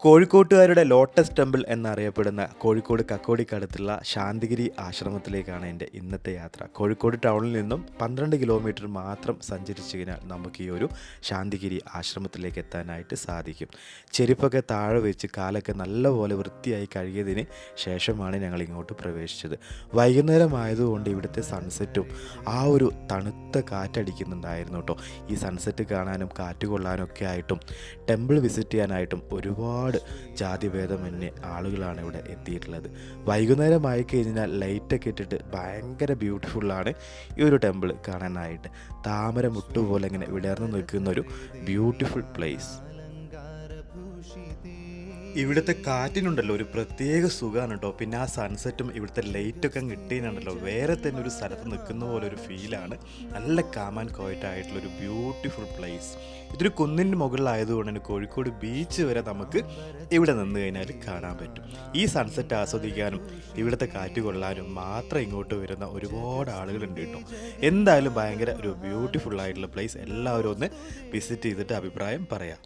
കോഴിക്കോട്ടുകാരുടെ lotus temple എന്നറിയപ്പെടുന്ന കോഴിക്കോട് കക്കോടിക്കടുത്തുള്ള ശാന്തിഗിരി ആശ്രമത്തിലേക്കാണ് എൻ്റെ ഇന്നത്തെ യാത്ര. കോഴിക്കോട് ടൗണിൽ നിന്നും 12 കിലോമീറ്റർ മാത്രം സഞ്ചരിച്ചു കഴിഞ്ഞാൽ നമുക്ക് ഈ ഒരു ശാന്തിഗിരി ആശ്രമത്തിലേക്ക് എത്താനായിട്ട് സാധിക്കും. ചെരുപ്പൊക്കെ താഴെ വെച്ച് കാലൊക്കെ നല്ലപോലെ വൃത്തിയായി കഴുകിയതിന് ശേഷമാണ് ഞങ്ങൾ ഇങ്ങോട്ട് പ്രവേശിച്ചത്. വൈകുന്നേരമായതുകൊണ്ട് ഇവിടുത്തെ സൺസെറ്റും ആ ഒരു തണുത്ത കാറ്റടിക്കുന്നുണ്ടായിരുന്നു കേട്ടോ. ഈ സൺസെറ്റ് കാണാനും കാറ്റ് കൊള്ളാനും ഒക്കെ ആയിട്ടും ടെമ്പിൾ വിസിറ്റ് ചെയ്യാനായിട്ടും ഒരുപാട് ജാതിഭേദമന്യേ ആളുകളാണ് ഇവിടെ എത്തിയിട്ടുള്ളത്. വൈകുന്നേരമായി കഴിഞ്ഞാൽ ലൈറ്റൊക്കെ ഇട്ടിട്ട് ഭയങ്കര ബ്യൂട്ടിഫുള്ളാണ് ഈ ഒരു ടെമ്പിൾ കാണാനായിട്ട്. താമര മുട്ടുപോലെ ഇങ്ങനെ വിടർന്നു നിൽക്കുന്ന ഒരു ബ്യൂട്ടിഫുൾ പ്ലേസ്. ഇവിടുത്തെ കാറ്റിനുണ്ടല്ലോ ഒരു പ്രത്യേക സുഖമാണ് കേട്ടോ. പിന്നെ ആ സൺസെറ്റും ഇവിടുത്തെ ലൈറ്റൊക്കെ കിട്ടിയിട്ടുണ്ടല്ലോ വേറെ തന്നെ ഒരു സ്ഥലത്ത് നിൽക്കുന്ന പോലെ ഒരു ഫീലാണ്. നല്ല കാമാൻ കോയറ്റായിട്ടുള്ളൊരു ബ്യൂട്ടിഫുൾ പ്ലേസ്. ഇതൊരു കുന്നിൻ്റെ മുകളിലായതുകൊണ്ട് തന്നെ കോഴിക്കോട് ബീച്ച് വരെ നമുക്ക് ഇവിടെ നിന്ന് കഴിഞ്ഞാൽ കാണാൻ പറ്റും. ഈ സൺസെറ്റ് ആസ്വദിക്കാനും ഇവിടുത്തെ കാറ്റ് കൊള്ളാനും മാത്രം ഇങ്ങോട്ട് വരുന്ന ഒരുപാട് ആളുകളുണ്ട് കേട്ടോ. എന്തായാലും ഭയങ്കര ഒരു ബ്യൂട്ടിഫുൾ ആയിട്ടുള്ള പ്ലേസ്. എല്ലാവരും ഒന്ന് വിസിറ്റ് ചെയ്തിട്ട് അഭിപ്രായം പറയാം.